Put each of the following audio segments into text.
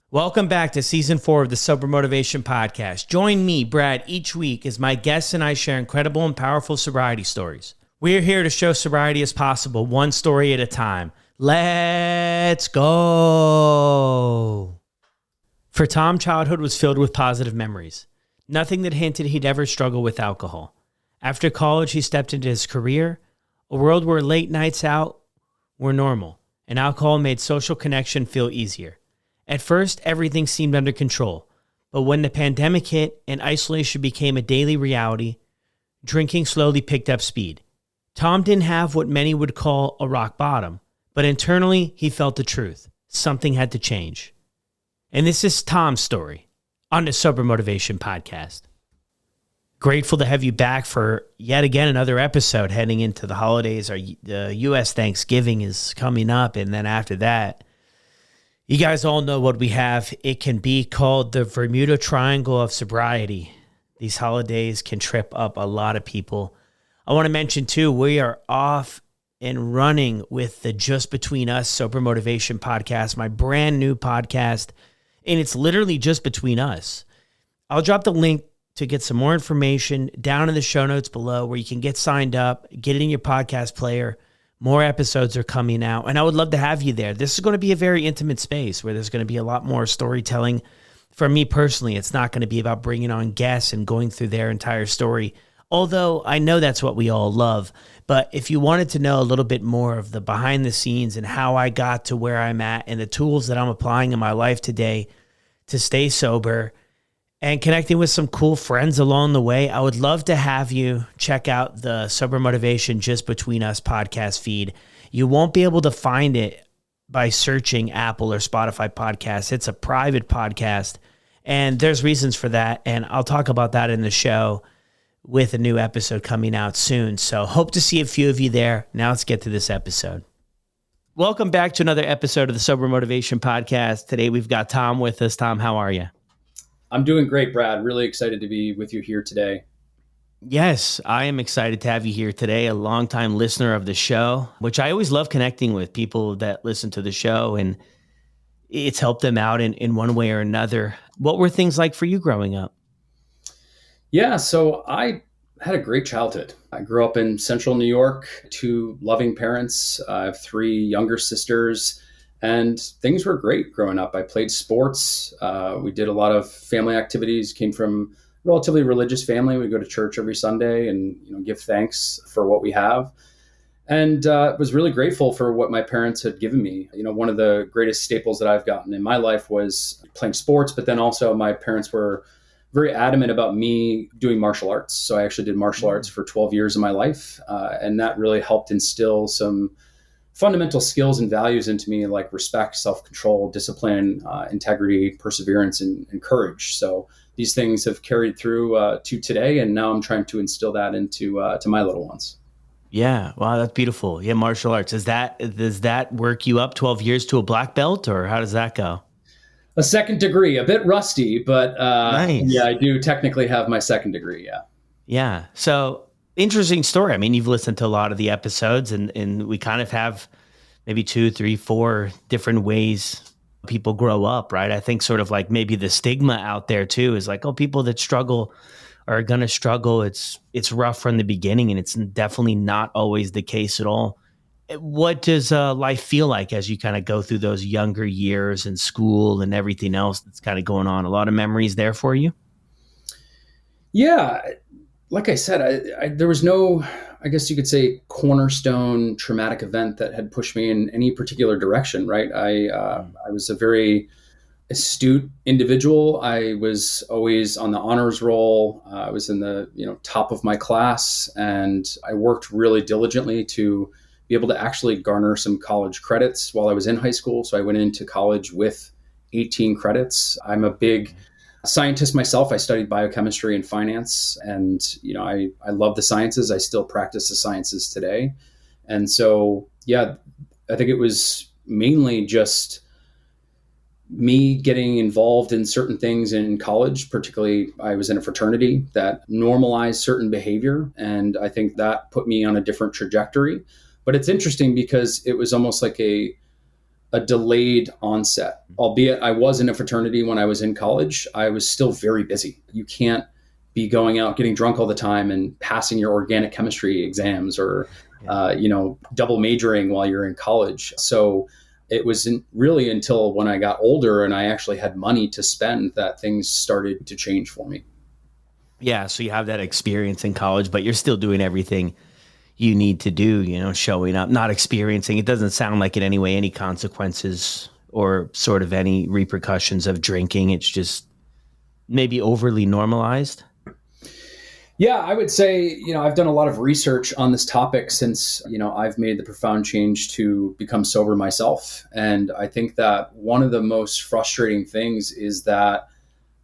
Welcome back to Season 4 of the Sober Motivation Podcast. Join me, Brad, each week as my guests and I share incredible and powerful sobriety stories. We're here to show sobriety is possible, one story at a time. Let's go! For Tom, childhood was filled with positive memories. Nothing that hinted he'd ever struggle with alcohol. After college, he stepped into his career, a world where late nights out were normal, and alcohol made social connection feel easier. At first, everything seemed under control, but when the pandemic hit and isolation became a daily reality, drinking slowly picked up speed. Tom didn't have what many would call a rock bottom, but internally, he felt the truth. Something had to change. And this is Tom's story on the Sober Motivation Podcast. Grateful to have you back for yet again another episode heading into the holidays. The U.S. Thanksgiving is coming up, and then after that, you guys all know what we have. It can be called the Bermuda Triangle of sobriety. These holidays can trip up a lot of people. I want to mention too, we are off and running with the Just Between Us Sober Motivation Podcast, my brand new podcast, and it's literally just between us. I'll drop the link to get some more information down in the show notes below where you can get signed up, get it in your podcast player. More episodes are coming out, and I would love to have you there. This is going to be a very intimate space where there's going to be a lot more storytelling. For me personally, it's not going to be about bringing on guests and going through their entire story, although I know that's what we all love. But if you wanted to know a little bit more of the behind the scenes and how I got to where I'm at and the tools that I'm applying in my life today to stay sober and connecting with some cool friends along the way, I would love to have you check out the Sober Motivation Just Between Us podcast feed. You won't be able to find it by searching Apple or Spotify podcasts. It's a private podcast, and there's reasons for that, and I'll talk about that in the show with a new episode coming out soon. So hope to see a few of you there. Now let's get to this episode. Welcome back to another episode of the Sober Motivation Podcast. Today we've got Tom with us. Tom, how are you? I'm doing great, Brad. Really excited to be with you here today. Yes, I am excited to have you here today, a longtime listener of the show, which I always love connecting with people that listen to the show, and it's helped them out in one way or another. What were things like for you growing up? Yeah, so I had a great childhood. I grew up in central New York, 2 loving parents. I have 3 younger sisters. And things were great growing up. I played sports. We did a lot of family activities, came from a relatively religious family. We go to church every Sunday and give thanks for what we have. And was really grateful for what my parents had given me. One of the greatest staples that I've gotten in my life was playing sports, but then also my parents were very adamant about me doing martial arts. So I actually did martial arts for 12 years of my life. And that really helped instill some fundamental skills and values into me, like respect, self-control, discipline, integrity, perseverance, and courage. So these things have carried through to today, and now I'm trying to instill that into to my little ones. Yeah, wow, that's beautiful. Yeah, martial arts. Does that work you up 12 years to a black belt, or how does that go? A second degree, a bit rusty, but Nice. Yeah, I do technically have my second degree. Yeah. Yeah. So interesting story. I mean, you've listened to a lot of the episodes, and we kind of have maybe 2, 3, 4 different ways people grow up, right? I think sort of like maybe the stigma out there too is like, oh, people that struggle are going to struggle. It's rough from the beginning, and it's definitely not always the case at all. What does life feel like as you kind of go through those younger years in school and everything else that's kind of going on? A lot of memories there for you? Yeah. Like I said, there was no, I guess you could say, cornerstone traumatic event that had pushed me in any particular direction, right? I was a very astute individual. I was always on the honors roll. I was in the top of my class, and I worked really diligently to be able to actually garner some college credits while I was in high school. So I went into college with 18 credits. I'm a big scientist myself. I studied biochemistry and finance, and I love the sciences. I still practice the sciences today. And so, yeah, I think it was mainly just me getting involved in certain things in college. Particularly, I was in a fraternity that normalized certain behavior, and I think that put me on a different trajectory. But it's interesting because it was almost like a a delayed onset. Albeit I was in a fraternity when I was in college, I was still very busy. You can't be going out getting drunk all the time and passing your organic chemistry exams or double majoring while you're in college. So it wasn't really until when I got older and I actually had money to spend that things started to change for me. Yeah, so you have that experience in college, but you're still doing everything you need to do, showing up, not experiencing. It doesn't sound like in any way any consequences or sort of any repercussions of drinking. It's just maybe overly normalized. Yeah, I would say, I've done a lot of research on this topic since, I've made the profound change to become sober myself. And I think that one of the most frustrating things is that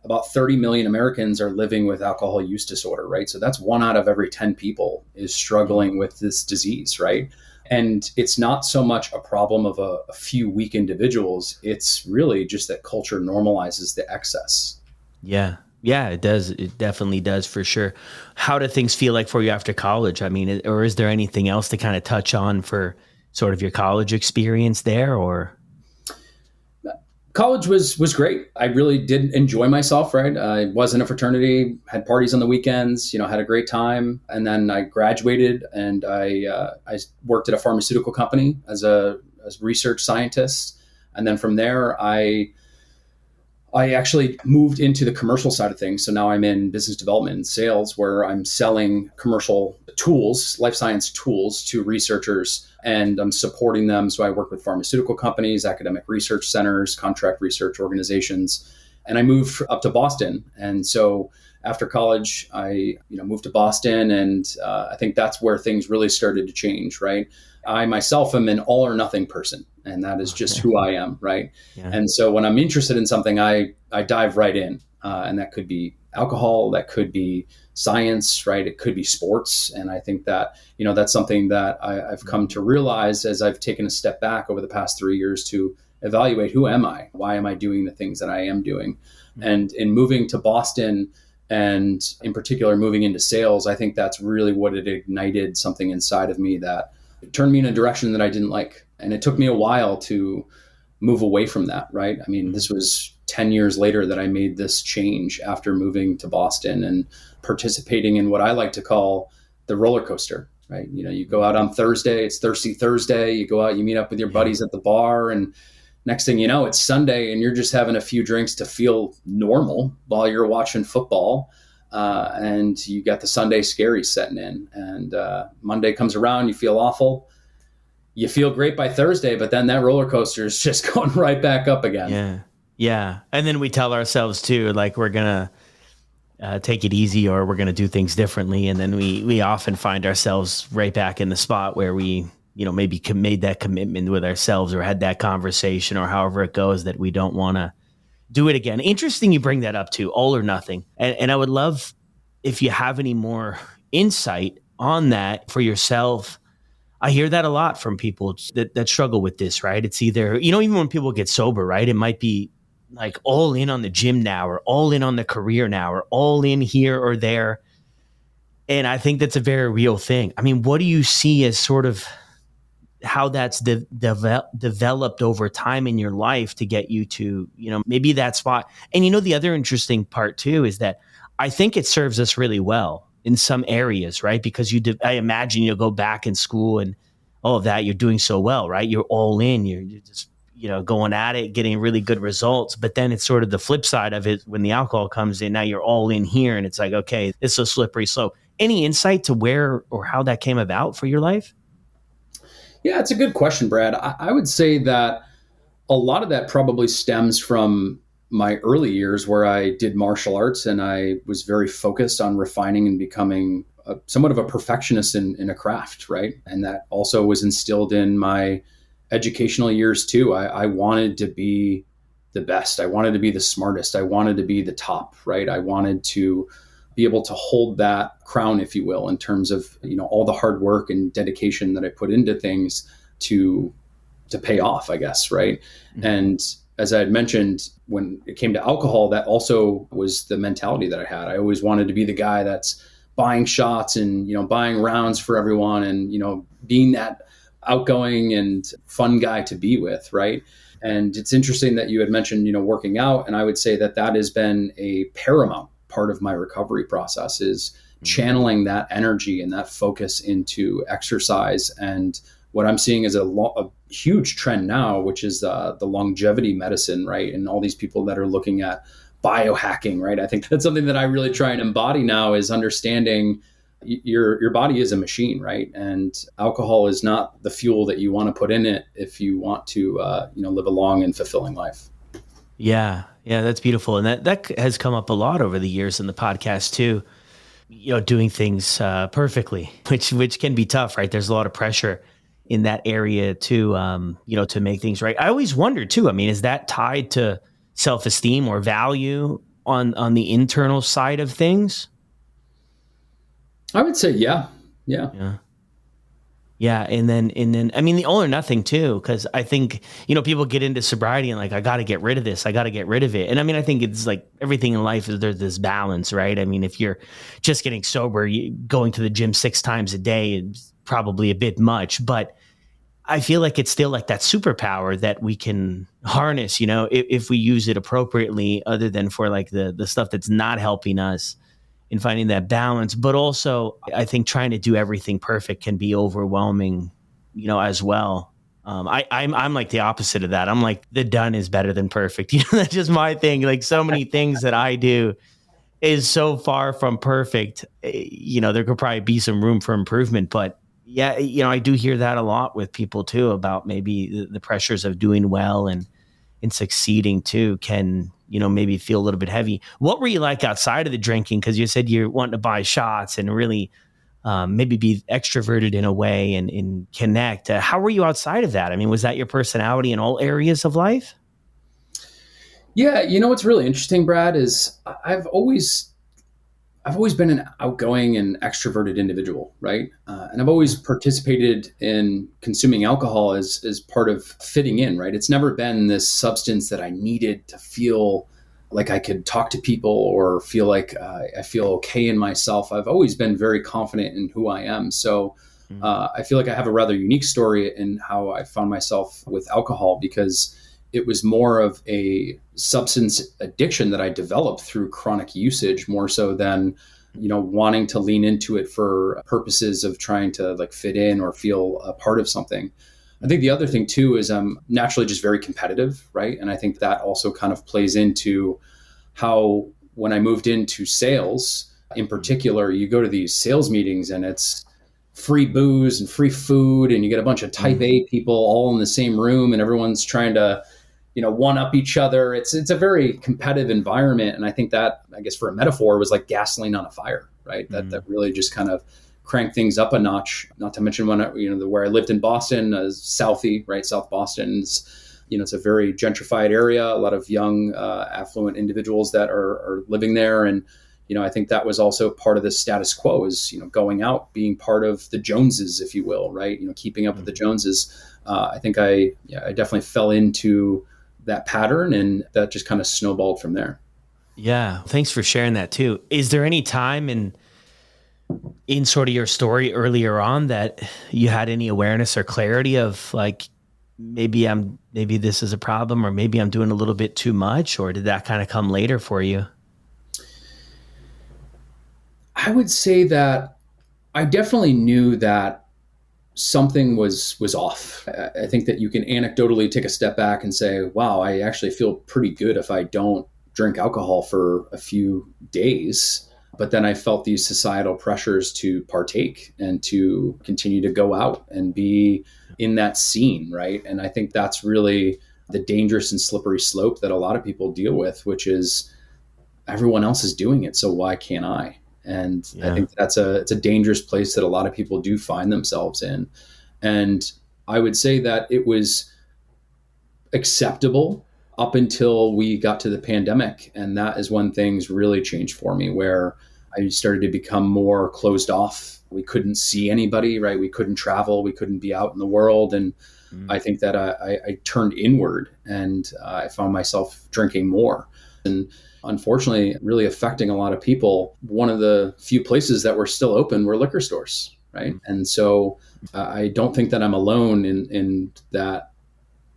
about 30 million Americans are living with alcohol use disorder, right? So that's 1 out of every 10 people is struggling with this disease, right? And it's not so much a problem of a few weak individuals. It's really just that culture normalizes the excess. Yeah. Yeah, it does. It definitely does for sure. How do things feel like for you after college? I mean, or is there anything else to kind of touch on for sort of your college experience there or? College was great. I really did enjoy myself, right? I was in a fraternity, had parties on the weekends, had a great time. And then I graduated and I worked at a pharmaceutical company as a research scientist. And then from there, I actually moved into the commercial side of things. So now I'm in business development and sales where I'm selling commercial tools, life science tools to researchers, and I'm supporting them. So I work with pharmaceutical companies, academic research centers, contract research organizations, and I moved up to Boston. And so after college, I moved to Boston, and I think that's where things really started to change, right? I myself am an all or nothing person, and that is just who I am, right? Yeah. And so when I'm interested in something, I dive right in, and that could be alcohol, that could be science, right? It could be sports, and I think that that's something that I've come to realize as I've taken a step back over the past 3 years to evaluate who am I, why am I doing the things that I am doing, and in moving to Boston. And in particular, moving into sales, I think that's really what it ignited something inside of me that turned me in a direction that I didn't like. And it took me a while to move away from that, right? I mean, this was 10 years later that I made this change after moving to Boston and participating in what I like to call the roller coaster, right? You go out on Thursday, it's Thirsty Thursday, you go out, you meet up with your buddies at the bar, and next thing you know, it's Sunday and you're just having a few drinks to feel normal while you're watching football. And you got the Sunday scaries setting in, and Monday comes around, you feel awful. You feel great by Thursday, but then that roller coaster is just going right back up again. Yeah. Yeah. And then we tell ourselves too, like we're going to take it easy or we're going to do things differently. And then we often find ourselves right back in the spot where we, maybe made that commitment with ourselves or had that conversation or however it goes that we don't want to do it again. Interesting you bring that up too, all or nothing. And I would love if you have any more insight on that for yourself. I hear that a lot from people that struggle with this, right? It's either, even when people get sober, right? It might be like all in on the gym now or all in on the career now or all in here or there. And I think that's a very real thing. I mean, what do you see as sort of how that's developed over time in your life to get you to, maybe that spot. And, the other interesting part too, is that I think it serves us really well in some areas, right? Because I imagine you'll go back in school and all of that, you're doing so well, right? You're all in, you're just, going at it, getting really good results. But then it's sort of the flip side of it when the alcohol comes in, now you're all in here and it's like, okay, it's a slippery slope. Any insight to where or how that came about for your life? Yeah, it's a good question, Brad. I would say that a lot of that probably stems from my early years where I did martial arts and I was very focused on refining and becoming somewhat of a perfectionist in a craft, right? And that also was instilled in my educational years too. I wanted to be the best. I wanted to be the smartest. I wanted to be the top, right? I wanted to be able to hold that crown, if you will, in terms of, all the hard work and dedication that I put into things to pay off, I guess. Right. Mm-hmm. And as I had mentioned, when it came to alcohol, that also was the mentality that I had. I always wanted to be the guy that's buying shots and, buying rounds for everyone and, being that outgoing and fun guy to be with. Right. And it's interesting that you had mentioned, working out. And I would say that that has been a paramount part of my recovery process, is channeling that energy and that focus into exercise. And what I'm seeing is a huge trend now, which is the longevity medicine, right? And all these people that are looking at biohacking, right? I think that's something that I really try and embody now, is understanding your body is a machine, right? And alcohol is not the fuel that you want to put in it if you want to, live a long and fulfilling life. Yeah. Yeah. That's beautiful. And that has come up a lot over the years in the podcast too, doing things perfectly, which can be tough, right? There's a lot of pressure in that area to make things right. I always wonder too, I mean, is that tied to self-esteem or value on the internal side of things? I would say, yeah. Yeah. Yeah. Yeah. And then, I mean, the all or nothing too, because I think, people get into sobriety and like, I got to get rid of this. I got to get rid of it. And I mean, I think it's like everything in life is there's this balance, right? I mean, if you're just getting sober, going to the gym 6 times a day is probably a bit much, but I feel like it's still like that superpower that we can harness, if we use it appropriately, other than for like the stuff that's not helping us, in finding that balance. But also, I think trying to do everything perfect can be overwhelming, as well. I'm like the opposite of that. I'm like, the done is better than perfect. That's just my thing. Like, so many things that I do is so far from perfect. There could probably be some room for improvement, but yeah, I do hear that a lot with people too, about maybe the pressures of doing well and succeeding too can, maybe feel a little bit heavy. What were you like outside of the drinking? Because you said you're wanting to buy shots and really maybe be extroverted in a way and connect. How were you outside of that? I mean, was that your personality in all areas of life? Yeah. What's really interesting, Brad, is I've always been an outgoing and extroverted individual, right? And I've always participated in consuming alcohol as part of fitting in, right? It's never been this substance that I needed to feel like I could talk to people or feel like I feel okay in myself. I've always been very confident in who I am. So I feel like I have a rather unique story in how I found myself with alcohol, because it was more of a substance addiction that I developed through chronic usage, more so than, wanting to lean into it for purposes of trying to like fit in or feel a part of something. I think the other thing too is I'm naturally just very competitive, right? And I think that also kind of plays into how, when I moved into sales in particular, you go to these sales meetings and it's free booze and free food, and you get a bunch of type A people all in the same room, and everyone's trying to one up each other. It's a very competitive environment. And I think that, I guess for a metaphor, was like gasoline on a fire, right? That really just kind of cranked things up a notch. Not to mention when where I lived in Boston, Southie, right? South Boston's, it's a very gentrified area, a lot of young, affluent individuals that are living there. And, I think that was also part of the status quo, is, going out, being part of the Joneses, if you will, right? Keeping up with the Joneses. I think I definitely fell into that pattern, and that just kind of snowballed from there. Yeah. Thanks for sharing that too. Is there any time in sort of your story earlier on that you had any awareness or clarity of like, maybe this is a problem, or maybe I'm doing a little bit too much, or did that kind of come later for you? I would say that I definitely knew that something was off. I think that you can anecdotally take a step back and say, wow, I actually feel pretty good if I don't drink alcohol for a few days. But then I felt these societal pressures to partake and to continue to go out and be in that scene, right? And I think that's really the dangerous and slippery slope that a lot of people deal with, which is everyone else is doing it, so why can't I? And I think it's a dangerous place that a lot of people do find themselves in. And I would say that it was acceptable up until we got to the pandemic. And that is when things really changed for me, where I started to become more closed off. We couldn't see anybody, right? We couldn't travel. We couldn't be out in the world. And I think that I turned inward, and I found myself drinking more. And unfortunately, really affecting a lot of people. One of the few places that were still open were liquor stores, right? And so I don't think that I'm alone in that.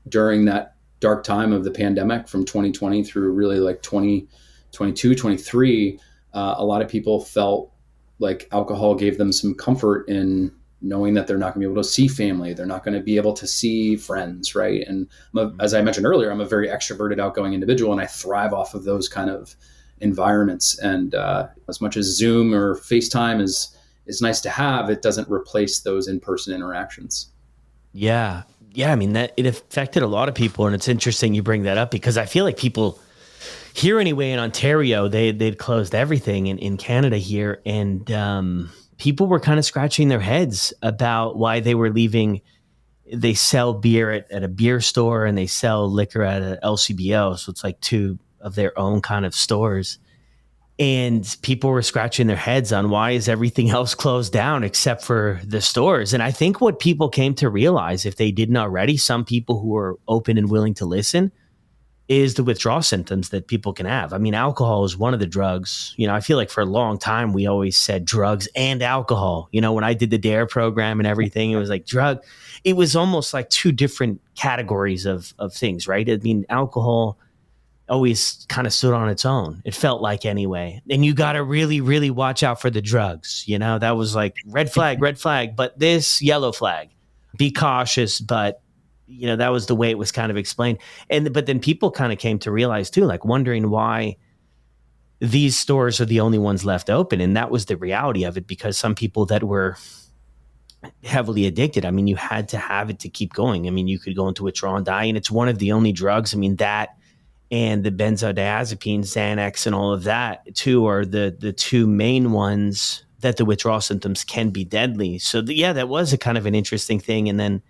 During that dark time of the pandemic from 2020 through really like 2022, 23, a lot of people felt like alcohol gave them some comfort in knowing that they're not going to be able to see family. They're not going to be able to see friends, right? And as I mentioned earlier, I'm a very extroverted, outgoing individual, and I thrive off of those kind of environments. And as much as Zoom or FaceTime is nice to have, it doesn't replace those in-person interactions. Yeah. Yeah. I mean, that it affected a lot of people. And it's interesting you bring that up because I feel like people here anyway in Ontario, they'd closed everything in Canada here. And people were kind of scratching their heads about why they were leaving. They sell beer at a beer store and they sell liquor at an LCBO. So it's like two of their own kind of stores. And people were scratching their heads on why is everything else closed down except for the stores. And I think what people came to realize, if they didn't already, some people who are open and willing to listen, is the withdrawal symptoms that people can have. I mean, alcohol is one of the drugs. You know, I feel like for a long time, we always said drugs and alcohol. You know, when I did the DARE program and everything, it was like drug. It was almost like two different categories of things, right? I mean, alcohol always kind of stood on its own. It felt like anyway. And you got to really, really watch out for the drugs. You know, that was like red flag, but this yellow flag, be cautious. But, you know, that was the way it was kind of explained. But then people kind of came to realize too, like wondering why these stores are the only ones left open. And that was the reality of it, because some people that were heavily addicted, I mean, you had to have it to keep going. I mean, you could go into withdrawal and die. And it's one of the only drugs. I mean, that and the benzodiazepines, Xanax, and all of that too are the two main ones that the withdrawal symptoms can be deadly. So yeah, that was a kind of an interesting thing. And then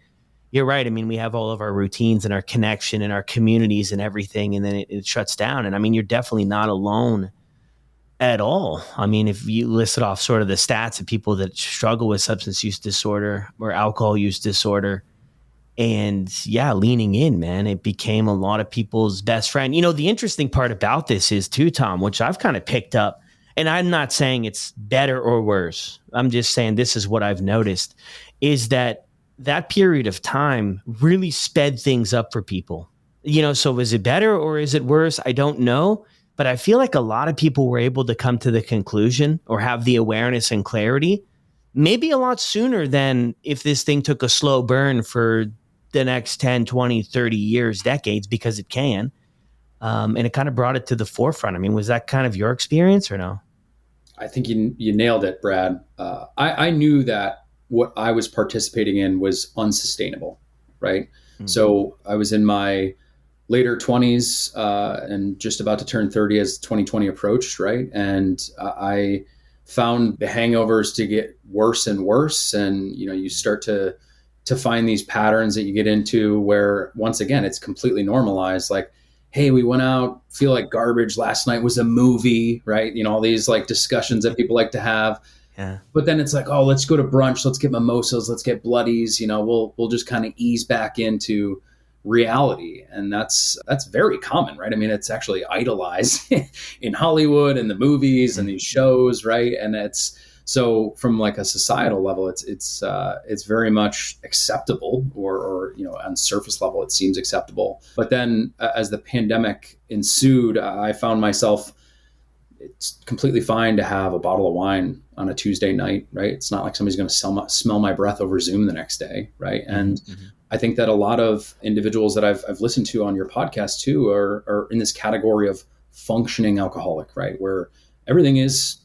you're right. I mean, we have all of our routines and our connection and our communities and everything, and then it shuts down. And I mean, you're definitely not alone at all. I mean, if you listed off sort of the stats of people that struggle with substance use disorder or alcohol use disorder, and yeah, leaning in, man, it became a lot of people's best friend. You know, the interesting part about this is too, Tom, which I've kind of picked up, and I'm not saying it's better or worse. I'm just saying this is what I've noticed, is that period of time really sped things up for people. You know, so is it better or is it worse? I don't know. But I feel like a lot of people were able to come to the conclusion or have the awareness and clarity maybe a lot sooner than if this thing took a slow burn for the next 10, 20, 30 years, decades, because it can. And it kind of brought it to the forefront. I mean, was that kind of your experience or no? I think you nailed it, Brad. I knew that what I was participating in was unsustainable, right? Mm-hmm. So I was in my later 20s and just about to turn 30 as 2020 approached, right? And I found the hangovers to get worse and worse. And, you know, you start to find these patterns that you get into where, once again, it's completely normalized. Like, hey, we went out, feel like garbage. Last night was a movie, right? You know, all these like discussions that people like to have. Yeah. But then it's like, oh, let's go to brunch. Let's get mimosas. Let's get bloodies. You know, we'll just kind of ease back into reality. And that's very common, right? I mean, it's actually idolized in Hollywood and the movies and these shows, right? And it's so from like a societal level, it's very much acceptable, or you know, on surface level, it seems acceptable. But then as the pandemic ensued, I found myself, it's completely fine to have a bottle of wine on a Tuesday night, right? It's not like somebody's going to smell my breath over Zoom the next day, right? And I think that a lot of individuals that I've listened to on your podcast too are in this category of functioning alcoholic, right? Where everything is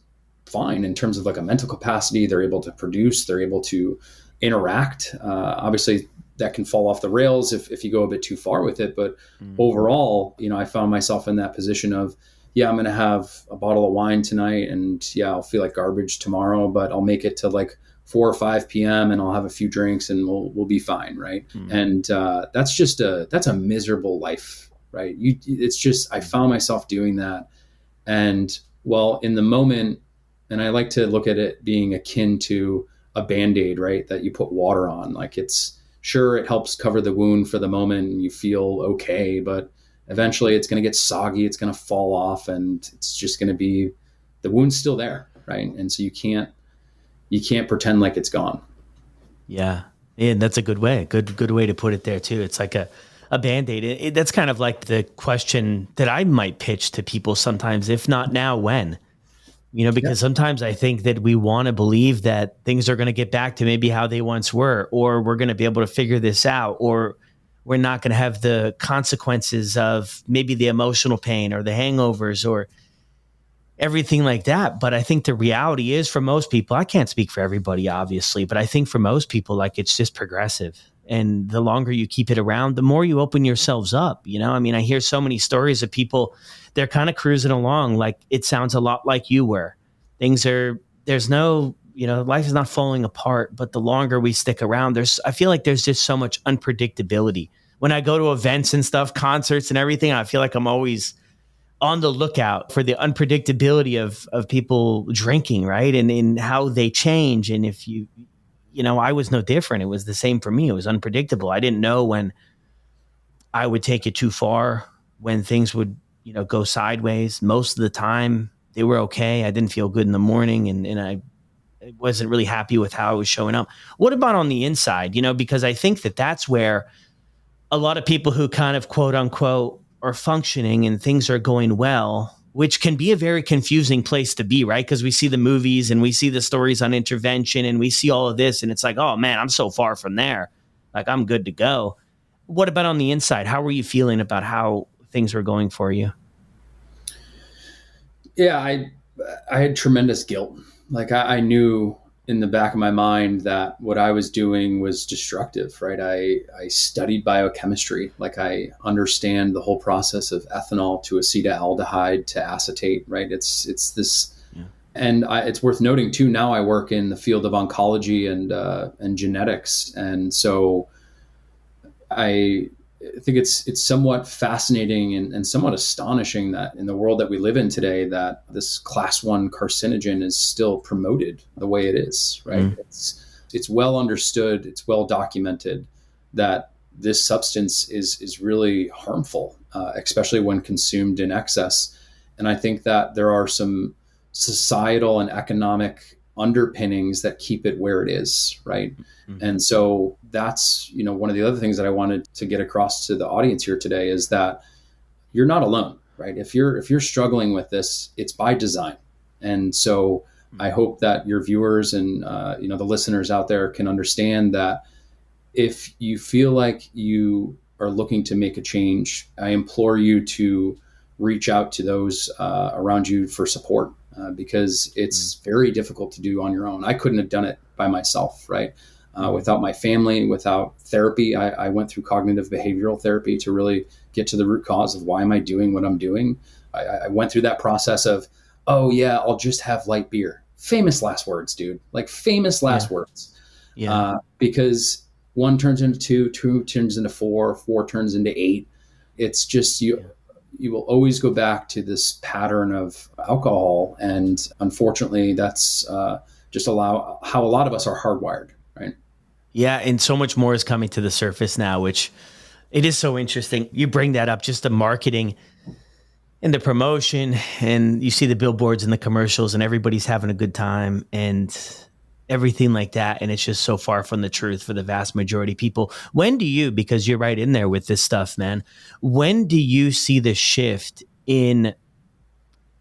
fine in terms of like a mental capacity. They're able to produce, they're able to interact. Obviously, that can fall off the rails if you go a bit too far with it. But overall, you know, I found myself in that position of, yeah, I'm going to have a bottle of wine tonight, and yeah, I'll feel like garbage tomorrow, but I'll make it to like 4 or 5 p.m. and I'll have a few drinks and we'll be fine, right? And that's a miserable life, right? It's just, I found myself doing that, and well, in the moment, and I like to look at it being akin to a Band-Aid, right? That you put water on, like it's sure it helps cover the wound for the moment and you feel okay, but eventually it's going to get soggy, it's going to fall off, and it's just going to be, the wound's still there, right? And so you can't pretend like it's gone. Yeah. And that's a good way. Good way to put it there too. It's like a a Band-Aid. That's kind of like the question that I might pitch to people sometimes, if not now, when? Yeah. Because sometimes I think that we want to believe that things are going to get back to maybe how they once were, or we're going to be able to figure this out, or we're not going to have the consequences of maybe the emotional pain or the hangovers or everything like that. But I think the reality is, for most people, I can't speak for everybody, obviously, but I think for most people, like, it's just progressive. And the longer you keep it around, the more you open yourselves up. I mean, I hear so many stories of people, they're kind of cruising along. Like, it sounds a lot like you were. There's no, life is not falling apart, but the longer we stick around, I feel like there's just so much unpredictability. When I go to events and stuff, concerts and everything, I feel like I'm always on the lookout for the unpredictability of people drinking, right? And in how they change. And if I was no different. It was the same for me. It was unpredictable. I didn't know when I would take it too far, when things would, go sideways. Most of the time they were okay. I didn't feel good in the morning, and I wasn't really happy with how I was showing up. What about on the inside? Because I think that that's where a lot of people who kind of quote unquote are functioning and things are going well, which can be a very confusing place to be, right? Because we see the movies and we see the stories on intervention and we see all of this, and it's like, oh man, I'm so far from there. Like, I'm good to go. What about on the inside? How were you feeling about how things were going for you? Yeah, I had tremendous guilt. Like, I knew in the back of my mind that what I was doing was destructive, right? I studied biochemistry. Like, I understand the whole process of ethanol to acetaldehyde to acetate, right? It's this, yeah. And it's worth noting too, now I work in the field of oncology and genetics. And so I think it's somewhat fascinating and somewhat astonishing that in the world that we live in today, that this class 1 carcinogen is still promoted the way it is, right? Mm. It's well understood, it's well documented that this substance is really harmful, especially when consumed in excess. And I think that there are some societal and economic underpinnings that keep it where it is, right? Mm-hmm. And so that's, one of the other things that I wanted to get across to the audience here today is that you're not alone, right? If you're struggling with this, it's by design. And so I hope that your viewers and the listeners out there can understand that if you feel like you are looking to make a change, I implore you to reach out to those around you for support. Because it's very difficult to do on your own. I couldn't have done it by myself, right? Without my family, without therapy. I went through cognitive behavioral therapy to really get to the root cause of why am I doing what I'm doing. I went through that process of, oh yeah, I'll just have light beer. Famous last words, dude. Like, famous last words. Yeah. Because 1 turns into 2, 2 turns into 4, 4 turns into 8. It's just you. Yeah. You will always go back to this pattern of alcohol. And unfortunately, that's just how a lot of us are hardwired, right? Yeah. And so much more is coming to the surface now, which it is so interesting. You bring that up, just the marketing and the promotion, and you see the billboards and the commercials and everybody's having a good time and everything like that. And it's just so far from the truth for the vast majority of people. When do you, because you're right in there with this stuff, man, when do you see the shift in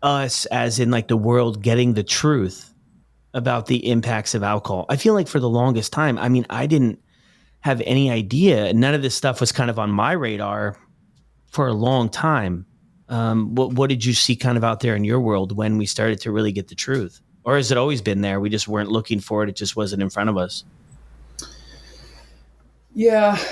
us, as in like the world getting the truth about the impacts of alcohol? I feel like for the longest time, I mean, I didn't have any idea. None of this stuff was kind of on my radar for a long time. What did you see kind of out there in your world when we started to really get the truth? Or has it always been there? We just weren't looking for it. It just wasn't in front of us. Yeah.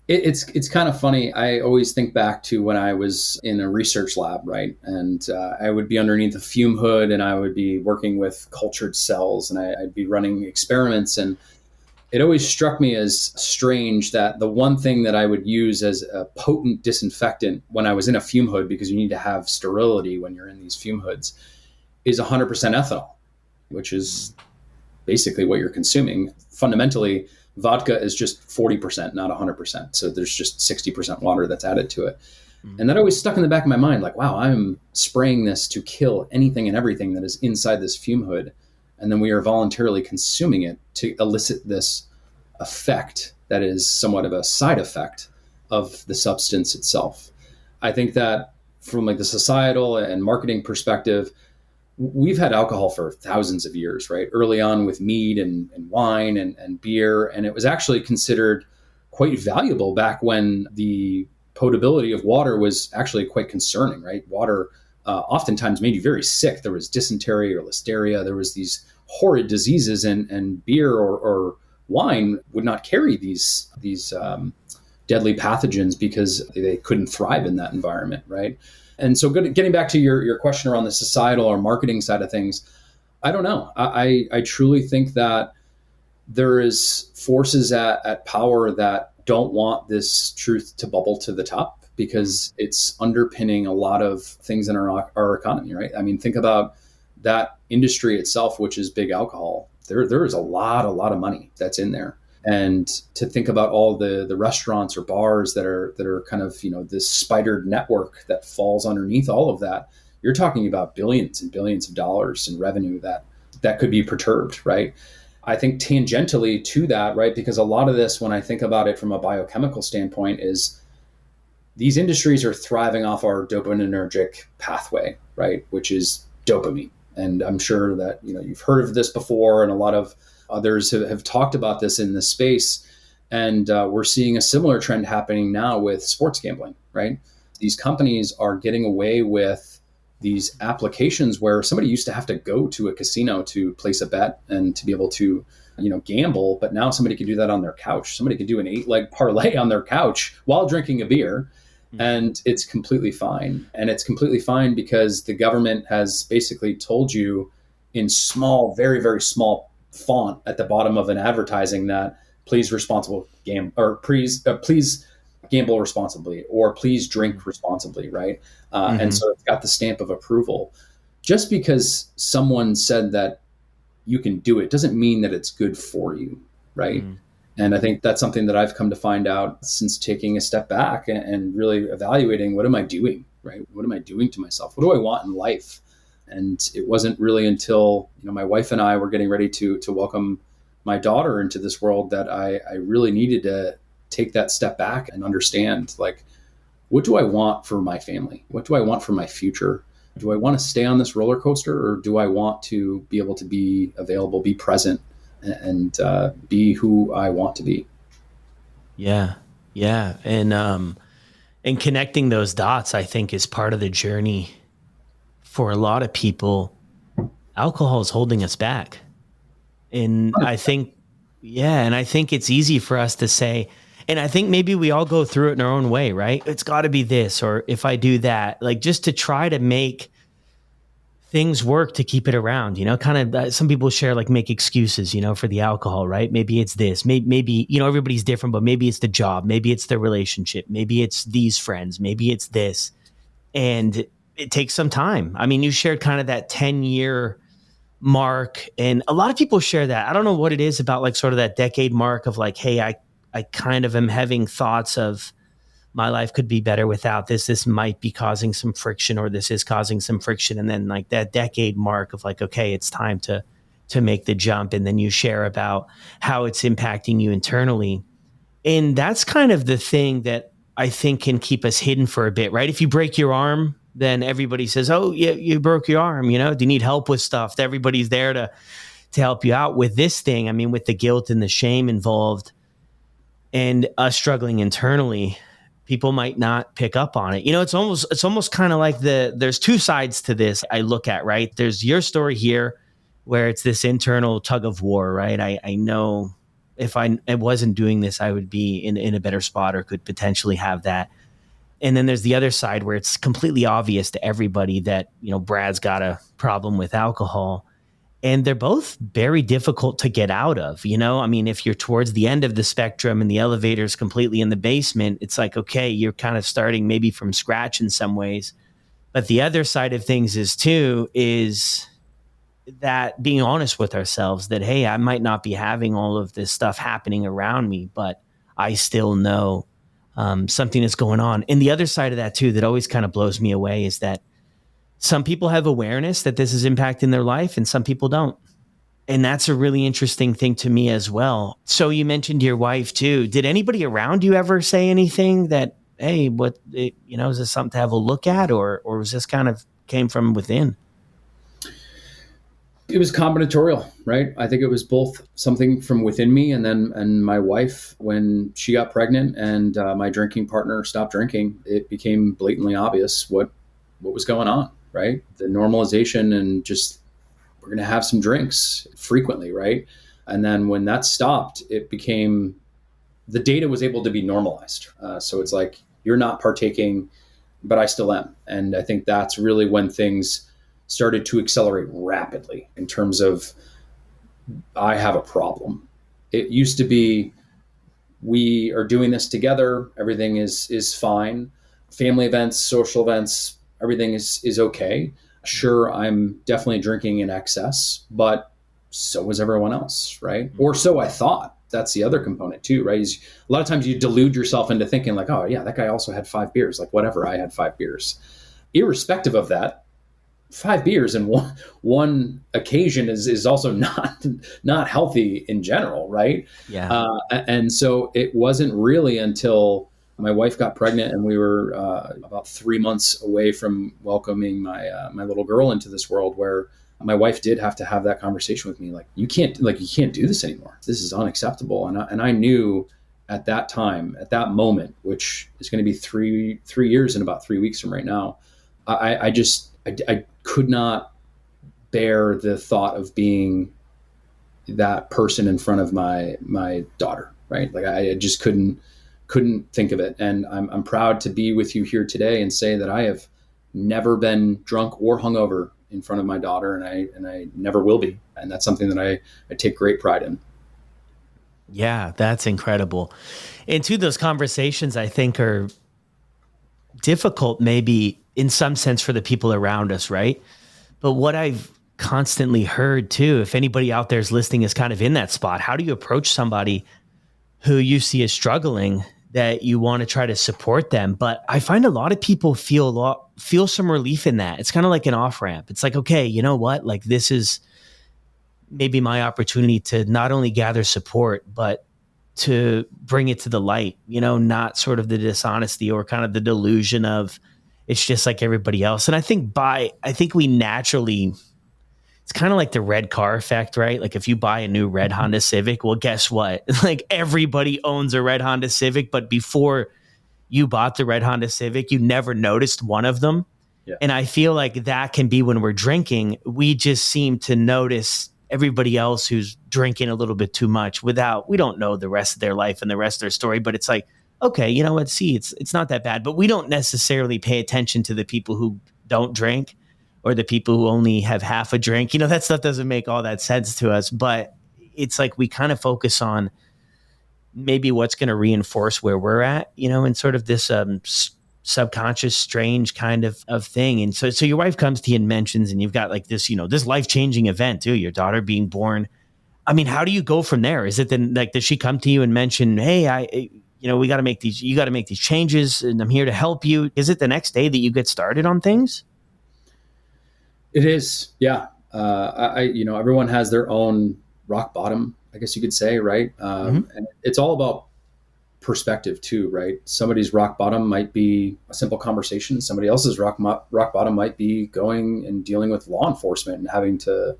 It's kind of funny. I always think back to when I was in a research lab, right? And I would be underneath a fume hood and I would be working with cultured cells and I'd be running experiments. And it always struck me as strange that the one thing that I would use as a potent disinfectant when I was in a fume hood, because you need to have sterility when you're in these fume hoods, is 100% ethanol, which is basically what you're consuming. Fundamentally, vodka is just 40%, not 100%. So there's just 60% water that's added to it. Mm. And that always stuck in the back of my mind, like, wow, I'm spraying this to kill anything and everything that is inside this fume hood. And then we are voluntarily consuming it to elicit this effect that is somewhat of a side effect of the substance itself. I think that from like the societal and marketing perspective, we've had alcohol for thousands of years, right? Early on with mead and wine and beer. And it was actually considered quite valuable back when the potability of water was actually quite concerning, right? Water oftentimes made you very sick. There was dysentery or listeria. There was these horrid diseases, and beer or wine would not carry these deadly pathogens because they couldn't thrive in that environment, right? And so getting back to your question around the societal or marketing side of things, I don't know. I truly think that there is forces at power that don't want this truth to bubble to the top because it's underpinning a lot of things in our economy, right? I mean, think about that industry itself, which is big alcohol. There is a lot of money that's in there. And to think about all the restaurants or bars that are kind of, this spidered network that falls underneath all of that, you're talking about billions and billions of dollars in revenue that could be perturbed, right? I think tangentially to that, right? Because a lot of this, when I think about it from a biochemical standpoint, is these industries are thriving off our dopaminergic pathway, right? Which is dopamine. And I'm sure that, you've heard of this before, and a lot of others have talked about this in this space. And we're seeing a similar trend happening now with sports gambling, right? These companies are getting away with these applications where somebody used to have to go to a casino to place a bet and to be able to, gamble. But now somebody can do that on their couch. Somebody can do an 8-leg parlay on their couch while drinking a beer. And it's completely fine. And it's completely fine because the government has basically told you in small, very, very small font at the bottom of an advertising that please gamble responsibly, or please drink responsibly, right? And so it's got the stamp of approval. Just because someone said that you can do it doesn't mean that it's good for you, right? And I think that's something that I've come to find out since taking a step back and really evaluating, what am I doing, right? What am I doing to myself? What do I want in life? And it wasn't really until, my wife and I were getting ready to welcome my daughter into this world that I really needed to take that step back and understand, like, what do I want for my family? What do I want for my future? Do I want to stay on this roller coaster, or do I want to be able to be available, be present, and be who I want to be? Yeah. Yeah. And connecting those dots, I think, is part of the journey for a lot of people. Alcohol is holding us back. And I think it's easy for us to say, and I think maybe we all go through it in our own way, right? It's got to be this, or if I do that, like just to try to make things work to keep it around, kind of some people share, like, make excuses, for the alcohol, right? Maybe it's this, maybe, everybody's different, but maybe it's the job, maybe it's the relationship, maybe it's these friends, maybe it's this. And it takes some time. I mean, you shared kind of that 10-year mark, and a lot of people share that. I don't know what it is about, like, sort of that decade mark of like, hey, I kind of am having thoughts of my life could be better without this. This might be causing some friction, or this is causing some friction. And then, like, that decade mark of like, okay, it's time to make the jump. And then you share about how it's impacting you internally. And that's kind of the thing that I think can keep us hidden for a bit, right? If you break your arm, then everybody says, oh, yeah, you broke your arm. Do you need help with stuff? Everybody's there to help you out. With this thing, I mean, with the guilt and the shame involved and us struggling internally, people might not pick up on it. It's almost kind of like there's two sides to this I look at, right? There's your story here where it's this internal tug of war, right? I know if I wasn't doing this, I would be in a better spot, or could potentially have that. And then there's the other side where it's completely obvious to everybody that, Brad's got a problem with alcohol. And they're both very difficult to get out of, I mean, if you're towards the end of the spectrum and the elevator's completely in the basement, it's like, okay, you're kind of starting maybe from scratch in some ways. But the other side of things is that being honest with ourselves that, hey, I might not be having all of this stuff happening around me, but I still know something is going on. And the other side of that too, that always kind of blows me away, is that some people have awareness that this is impacting their life and some people don't. And that's a really interesting thing to me as well. So you mentioned your wife too. Did anybody around you ever say anything that, hey, is this something to have a look at, or was this kind of came from within? It was combinatorial, right? I think it was both something from within me, and my wife, when she got pregnant and my drinking partner stopped drinking, it became blatantly obvious what was going on, right? The normalization and just we're going to have some drinks frequently, right? And then when that stopped, it became the data was able to be normalized. So it's like you're not partaking, but I still am, and I think that's really when things started to accelerate rapidly in terms of I have a problem. It used to be we are doing this together, everything is fine. Family events, social events, everything is okay. Sure, I'm definitely drinking in excess, but so was everyone else, right? Or so I thought. That's the other component too, right? Is a lot of times you delude yourself into thinking like, oh yeah, that guy also had 5 beers. Like whatever, I had 5 beers. Irrespective of that, 5 beers in one occasion is also not healthy in general, right? Yeah. And so it wasn't really until my wife got pregnant and we were about 3 months away from welcoming my little girl into this world, where my wife did have to have that conversation with me, like you can't do this anymore. This is unacceptable. And I knew at that time, at that moment, which is going to be three years in about 3 weeks from right now, I could not bear the thought of being that person in front of my daughter, right? Like I just couldn't think of it. And I'm proud to be with you here today and say that I have never been drunk or hungover in front of my daughter, and I never will be. And that's something that I take great pride in. Yeah, that's incredible. And two, those conversations I think are difficult, maybe in some sense for the people around us, right? But what I've constantly heard too, if anybody out there is listening is kind of in that spot, how do you approach somebody who you see as struggling that you want to try to support them? But I find a lot of people feel some relief in that. It's kind of like an off ramp. It's like, okay, you know what? Like this is maybe my opportunity to not only gather support, but to bring it to the light, not sort of the dishonesty or kind of the delusion of it's just like everybody else. And I think we naturally, it's kind of like the red car effect, right? Like if you buy a new red Honda Civic, well, guess what? Like everybody owns a red Honda Civic, but before you bought the red Honda Civic, you never noticed one of them. Yeah. And I feel like that can be when we're drinking, we just seem to notice everybody else who's drinking a little bit too much we don't know the rest of their life and the rest of their story, but it's like, okay, you know what? See, it's not that bad, but we don't necessarily pay attention to the people who don't drink or the people who only have half a drink. That stuff doesn't make all that sense to us, but it's like we kind of focus on maybe what's going to reinforce where we're at, in sort of this subconscious, strange kind of thing. And so your wife comes to you and mentions, and you've got like this, this life-changing event too, your daughter being born. I mean, how do you go from there? Is it then like, does she come to you and mention, hey, you got to make these changes and I'm here to help you? Is it the next day that you get started on things? It is. Yeah. Everyone has their own rock bottom, I guess you could say, right? And it's all about perspective too, right? Somebody's rock bottom might be a simple conversation. Somebody else's rock bottom might be going and dealing with law enforcement and having to,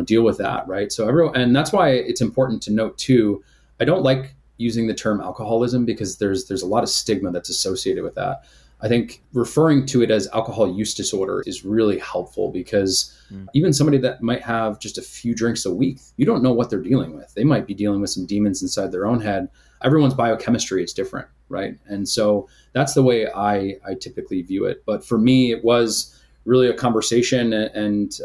deal with that, right? So and that's why it's important to note too, I don't like using the term alcoholism because there's a lot of stigma that's associated with that. I think referring to it as alcohol use disorder is really helpful because even somebody that might have just a few drinks a week, you don't know what they're dealing with. They might be dealing with some demons inside their own head. Everyone's biochemistry is different, right? And so that's the way I typically view it. But for me, it was really a conversation and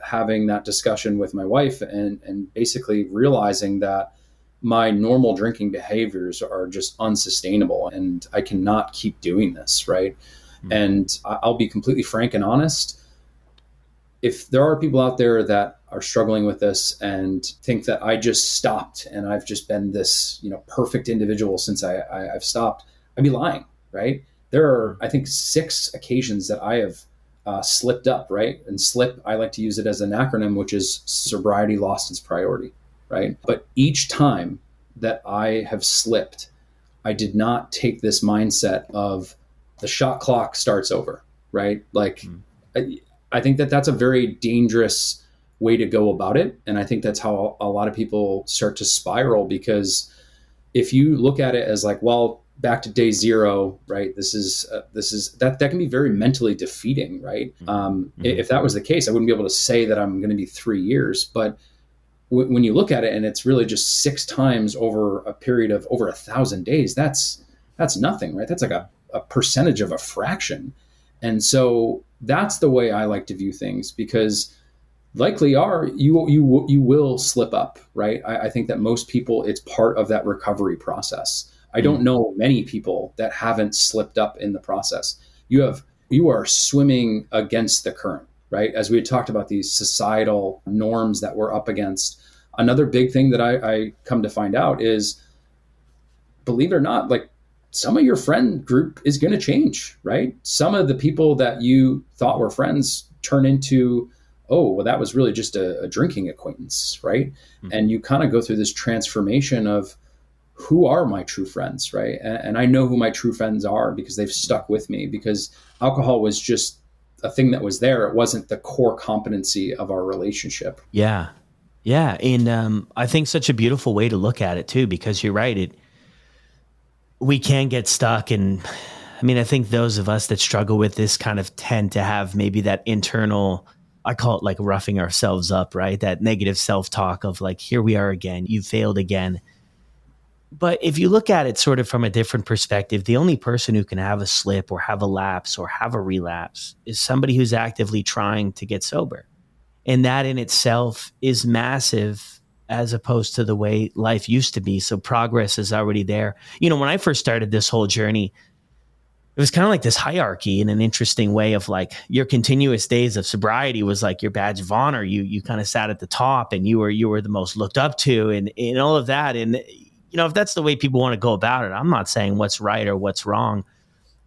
having that discussion with my wife and basically realizing that my normal drinking behaviors are just unsustainable and I cannot keep doing this, right? And I'll be completely frank and honest. If there are people out there that are struggling with this and think that I just stopped and I've just been this, perfect individual since I've stopped, I'd be lying, right? There are, I think, 6 occasions that I have slipped up, right? And slip, I like to use it as an acronym, which is sobriety lost its priority, right? But each time that I have slipped, I did not take this mindset of the shot clock starts over, right? Like, I think that that's a very dangerous way to go about it. And I think that's how a lot of people start to spiral, because if you look at it as like, well, back to day zero, right? This is that can be very mentally defeating, right? If that was the case, I wouldn't be able to say that I'm going to be 3 years, but when you look at it and it's really just 6 times over a period of over 1,000 days, that's nothing, right? That's like a percentage of a fraction. And so that's the way I like to view things, because likely you will slip up, right? I think that most people, it's part of that recovery process. I don't know many people that haven't slipped up in the process. You are swimming against the current, right? As we had talked about these societal norms that we're up against. Another big thing that I come to find out is, believe it or not, like, some of your friend group is going to change, right? Some of the people that you thought were friends turn into, oh, well, that was really just a drinking acquaintance, right? And you kind of go through this transformation of, who are my true friends, right? And I know who my true friends are because they've stuck with me, because alcohol was just a thing that was there. It wasn't the core competency of our relationship. Yeah. Yeah. And I think such a beautiful way to look at it too, because you're right. We can get stuck. And I mean, I think those of us that struggle with this kind of tend to have maybe that internal, I call it like roughing ourselves up, right? That negative self-talk of like, here we are again, you failed again. But if you look at it sort of from a different perspective, the only person who can have a slip or have a lapse or have a relapse is somebody who's actively trying to get sober. And that in itself is massive, as opposed to the way life used to be. So progress is already there. You know, when I first started this whole journey, it was kind of like this hierarchy in an interesting way of like, your continuous days of sobriety was like your badge of honor. You kind of sat at the top, and you were the most looked up to, and all of that. And, you know, if that's the way people want to go about it, I'm not saying what's right or what's wrong,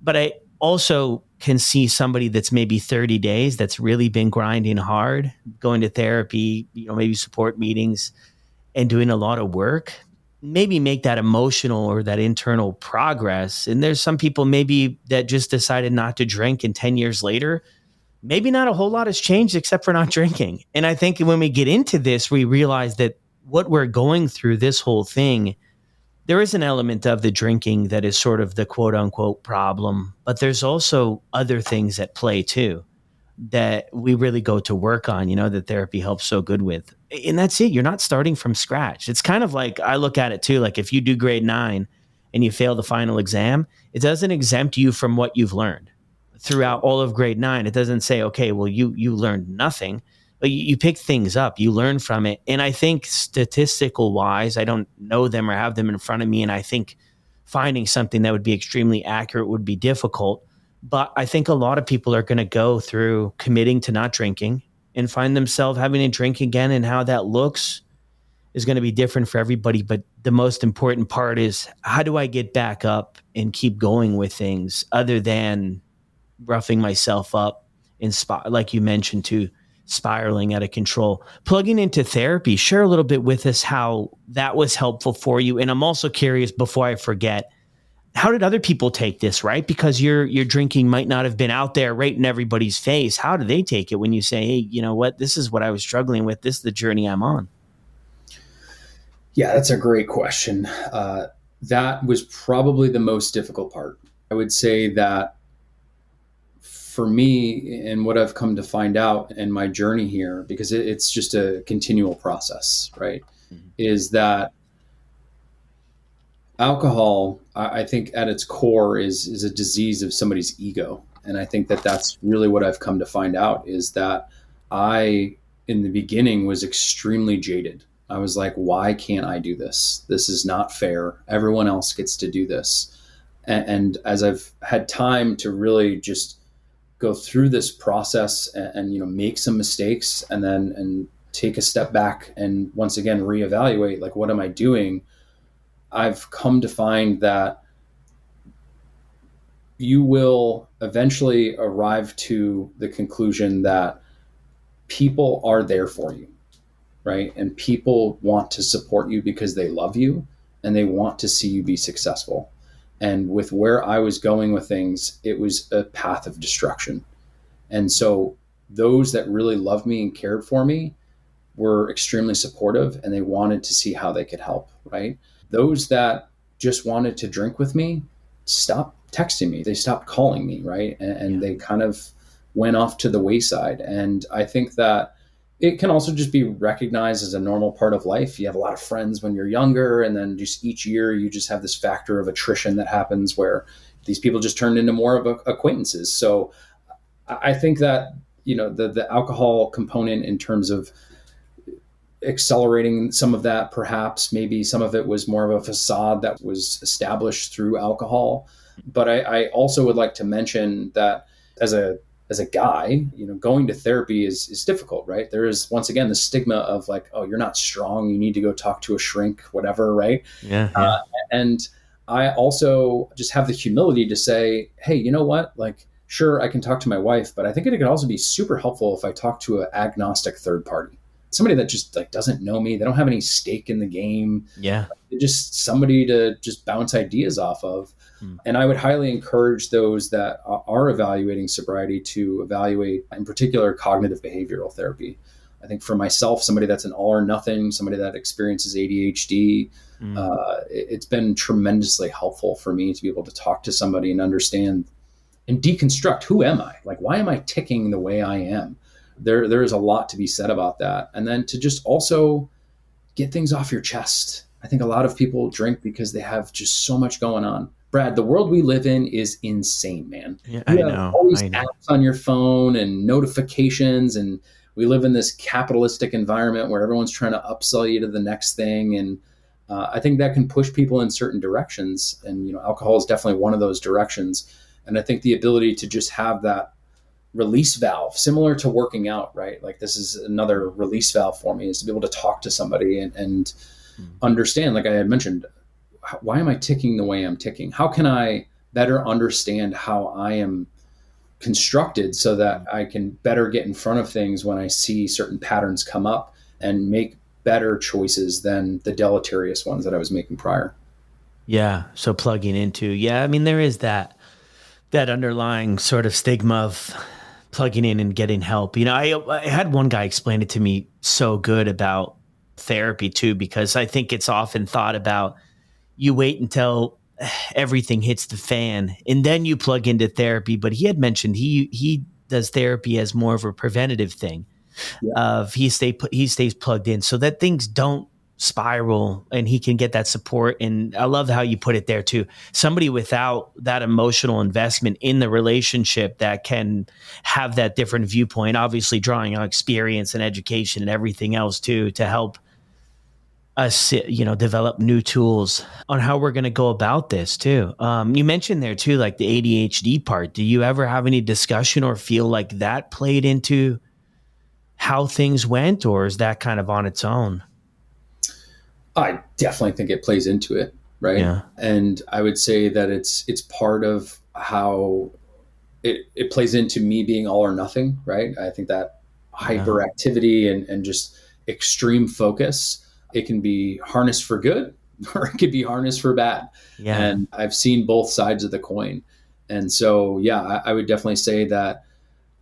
but I also can see somebody that's maybe 30 days that's really been grinding hard, going to therapy, you know, maybe support meetings and doing a lot of work, maybe make that emotional or that internal progress. And there's some people maybe that just decided not to drink, and 10 years later, maybe not a whole lot has changed except for not drinking. And I think when we get into this, we realize that what we're going through, this whole thing, there is an element of the drinking that is sort of the quote unquote problem, but there's also other things at play too that we really go to work on, you know, that therapy helps so good with. And that's it. You're not starting from scratch. It's kind of like, I look at it too, like if you do grade 9 and you fail the final exam, it doesn't exempt you from what you've learned throughout all of grade 9. It doesn't say, okay, well, you learned nothing, but you pick things up, you learn from it. And I think statistical wise, I don't know them or have them in front of me, and I think finding something that would be extremely accurate would be difficult. But I think a lot of people are going to go through committing to not drinking and find themselves having to drink again, and how that looks is going to be different for everybody. But the most important part is, how do I get back up and keep going with things other than roughing myself up and like you mentioned too, spiraling out of control. Plugging into therapy, share a little bit with us how that was helpful for you. And I'm also curious, before I forget, how did other people take this, right? Because your drinking might not have been out there right in everybody's face. How do they take it when you say, hey, you know what, this is what I was struggling with. This is the journey I'm on. Yeah, that's a great question. That was probably the most difficult part. I would say that for me, and what I've come to find out in my journey here, because it's just a continual process, right? Mm-hmm. Is that alcohol, I think at its core is a disease of somebody's ego. And I think that that's really what I've come to find out, is that I, in the beginning, was extremely jaded. I was like, why can't I do this? This is not fair. Everyone else gets to do this. And as I've had time to really just go through this process and make some mistakes, and take a step back and once again reevaluate, like, what am I doing? I've come to find that you will eventually arrive to the conclusion that people are there for you, right? And people want to support you because they love you and they want to see you be successful. And with where I was going with things, it was a path of destruction. And so those that really loved me and cared for me were extremely supportive, and they wanted to see how they could help, right? Those that just wanted to drink with me stopped texting me. They stopped calling me, right? And they kind of went off to the wayside. And I think that it can also just be recognized as a normal part of life. You have a lot of friends when you're younger, and then just each year you just have this factor of attrition that happens where these people just turned into more of acquaintances. So I think that, the alcohol component in terms of accelerating some of that, perhaps maybe some of it was more of a facade that was established through alcohol. But I also would like to mention that as a guy, going to therapy is difficult, right? There is, once again, the stigma of like, oh, you're not strong, you need to go talk to a shrink, whatever, right? Yeah. And I also just have the humility to say, hey, you know what? Like, sure, I can talk to my wife, but I think it could also be super helpful if I talk to an agnostic third party, somebody that just like doesn't know me. They don't have any stake in the game. Yeah. They're just somebody to just bounce ideas off of. And I would highly encourage those that are evaluating sobriety to evaluate, in particular, cognitive behavioral therapy. I think for myself, somebody that's an all or nothing, somebody that experiences ADHD, it's been tremendously helpful for me to be able to talk to somebody and understand and deconstruct, who am I? Like, why am I ticking the way I am? There is a lot to be said about that. And then to just also get things off your chest. I think a lot of people drink because they have just so much going on. Brad, the world we live in is insane, man. Yeah, You have all these apps on your phone and notifications, and we live in this capitalistic environment where everyone's trying to upsell you to the next thing. And I think that can push people in certain directions. And, alcohol is definitely one of those directions. And I think the ability to just have that release valve, similar to working out, right? Like, this is another release valve for me, is to be able to talk to somebody and understand, like I had mentioned, why am I ticking the way I'm ticking? How can I better understand how I am constructed so that I can better get in front of things when I see certain patterns come up and make better choices than the deleterious ones that I was making prior? Yeah. So plugging into, I mean, there is that underlying sort of stigma of plugging in and getting help. I had one guy explain it to me so good about therapy too, because I think it's often thought about, you wait until everything hits the fan and then you plug into therapy. But he had mentioned he does therapy as more of a preventative thing. Of he stays plugged in so that things don't spiral and he can get that support. And I love how you put it there too. Somebody without that emotional investment in the relationship that can have that different viewpoint, obviously drawing on experience and education and everything else too, to help us, develop new tools on how we're going to go about this too. You mentioned there too, like the ADHD part. Do you ever have any discussion or feel like that played into how things went, or is that kind of on its own? I definitely think it plays into it, right? Yeah. And I would say that it's part of how it plays into me being all or nothing, right? I think that hyperactivity and just extreme focus, it can be harnessed for good or it could be harnessed for bad. Yeah. And I've seen both sides of the coin. And so, I would definitely say that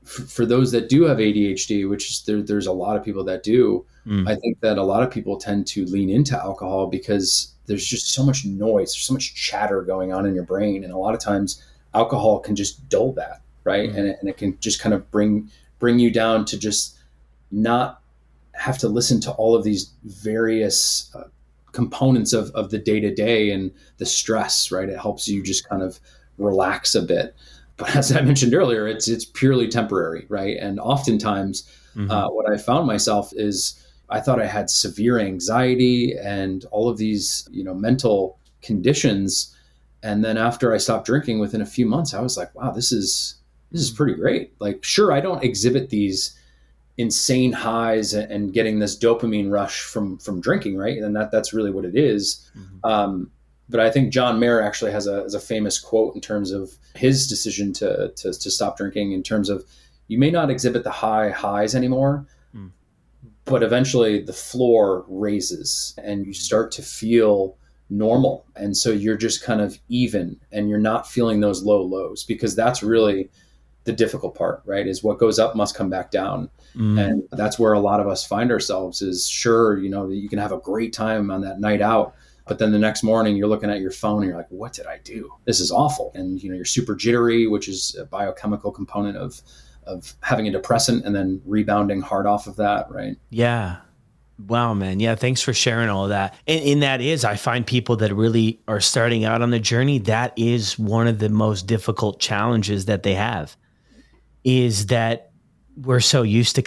for those that do have ADHD, which is there's a lot of people that do, I think that a lot of people tend to lean into alcohol because there's just so much noise, there's so much chatter going on in your brain. And a lot of times alcohol can just dull that, right? And it can just kind of bring you down to just not have to listen to all of these various components of the day-to-day and the stress, right? It helps you just kind of relax a bit. But as I mentioned earlier, it's purely temporary, right? And oftentimes what I found myself is I thought I had severe anxiety and all of these, mental conditions. And then after I stopped drinking, within a few months, I was like, wow, this is pretty great. Like, sure, I don't exhibit these insane highs and getting this dopamine rush from drinking, right? And that's really what it is. But I think John Mayer actually has a famous quote in terms of his decision to stop drinking, in terms of, you may not exhibit the high highs anymore, but eventually the floor raises and you start to feel normal. And so you're just kind of even, and you're not feeling those low lows, because that's really the difficult part, right? Is what goes up must come back down. And that's where a lot of us find ourselves. Is, sure, you can have a great time on that night out, but then the next morning you're looking at your phone and you're like, what did I do? This is awful. And you're super jittery, which is a biochemical component of having a depressant and then rebounding hard off of that, right? Yeah. Wow, man. Yeah. Thanks for sharing all of that. And that is, I find people that really are starting out on the journey, that is one of the most difficult challenges that they have, is that we're so used to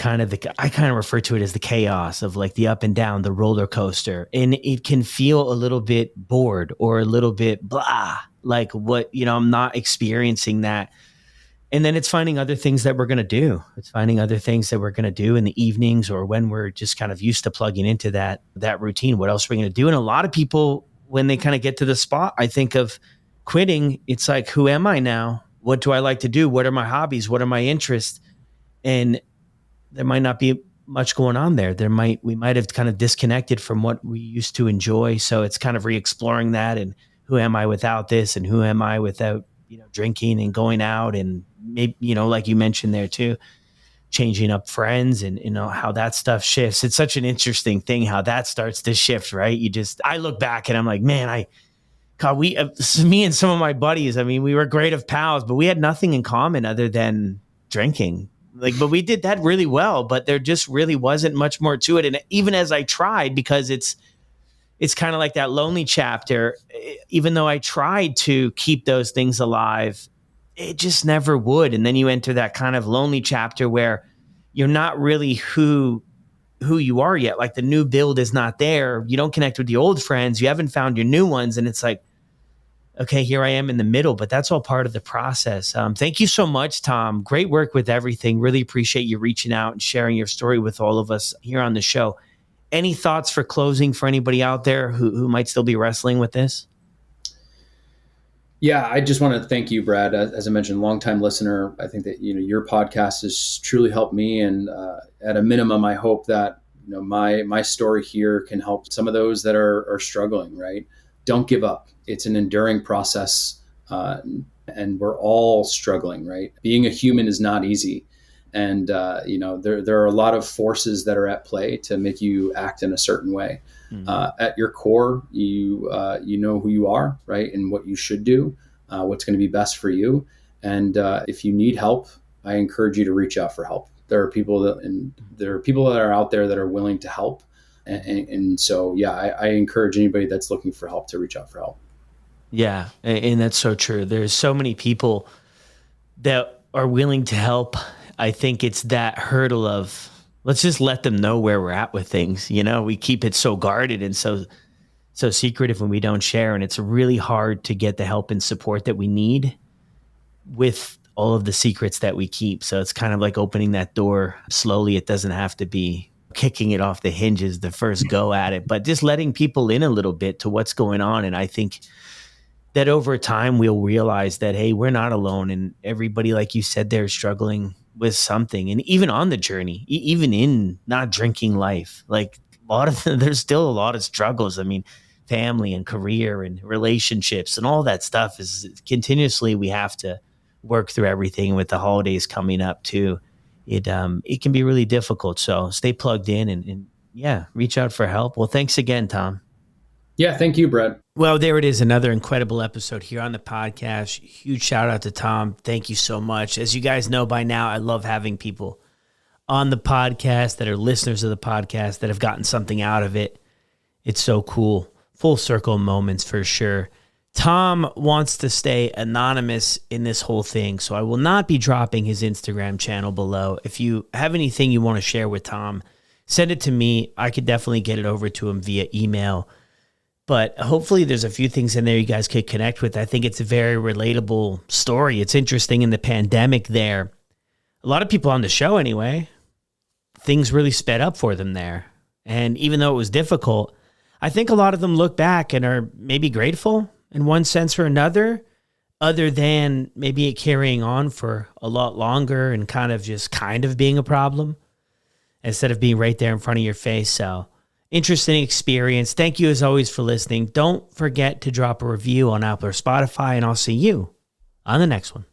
I kind of refer to it as the chaos of like the up and down, the roller coaster. And it can feel a little bit bored or a little bit blah, like I'm not experiencing that. And then it's finding other things that we're going to do. It's finding other things that we're going to do in the evenings, or when we're just kind of used to plugging into that routine. What else are we going to do? And a lot of people, when they kind of get to the spot, I think, of quitting, it's like, who am I now? What do I like to do? What are my hobbies? What are my interests? And there might not be much going on there. We might have kind of disconnected from what we used to enjoy. So it's kind of re-exploring that, and who am I without this, and who am I without drinking and going out, and maybe, like you mentioned there too, changing up friends, and how that stuff shifts. It's such an interesting thing how that starts to shift, right? I look back and I'm like, man, me and some of my buddies, we were great of pals, but we had nothing in common other than drinking. But we did that really well, but there just really wasn't much more to it. And even as I tried, because it's kind of like that lonely chapter, even though I tried to keep those things alive, it just never would. And then you enter that kind of lonely chapter where you're not really who you are yet. Like the new build is not there. You don't connect with the old friends. You haven't found your new ones. And it's like, okay, here I am in the middle, but that's all part of the process. Thank you so much, Tom. Great work with everything. Really appreciate you reaching out and sharing your story with all of us here on the show. Any thoughts for closing for anybody out there who might still be wrestling with this? Yeah, I just want to thank you, Brad. As I mentioned, longtime listener. I think that your podcast has truly helped me, and at a minimum, I hope that my story here can help some of those that are struggling. Right? Don't give up. It's an enduring process, and we're all struggling. Right? Being a human is not easy. And, there are a lot of forces that are at play to make you act in a certain way. At your core, you know who you are, right? And what you should do, what's going to be best for you. And if you need help, I encourage you to reach out for help. There are people that are out there that are willing to help. And so, yeah, I encourage anybody that's looking for help to reach out for help. Yeah. And that's so true. There's so many people that are willing to help. I think it's that hurdle of, let's just let them know where we're at with things. We keep it so guarded and so secretive when we don't share. And it's really hard to get the help and support that we need with all of the secrets that we keep. So it's kind of like opening that door slowly. It doesn't have to be kicking it off the hinges the first go at it, but just letting people in a little bit to what's going on. And I think that over time we'll realize that, hey, we're not alone. And everybody, like you said, they're struggling with something. And even on the journey, even in not drinking life, like there's still a lot of struggles. Family and career and relationships and all that stuff is continuously, we have to work through everything. With the holidays coming up too, it can be really difficult. So stay plugged in and reach out for help. Well, thanks again, Tom. Yeah, thank you, Brett. Well, there it is, another incredible episode here on the podcast. Huge shout out to Tom. Thank you so much. As you guys know by now, I love having people on the podcast that are listeners of the podcast that have gotten something out of it. It's so cool. Full circle moments for sure. Tom wants to stay anonymous in this whole thing, so I will not be dropping his Instagram channel below. If you have anything you want to share with Tom, send it to me. I could definitely get it over to him via email. But hopefully there's a few things in there you guys could connect with. I think it's a very relatable story. It's interesting in the pandemic there. A lot of people on the show anyway, things really sped up for them there. And even though it was difficult, I think a lot of them look back and are maybe grateful, in one sense or another, other than maybe it carrying on for a lot longer and kind of being a problem instead of being right there in front of your face. So interesting experience. Thank you as always for listening. Don't forget to drop a review on Apple or Spotify, and I'll see you on the next one.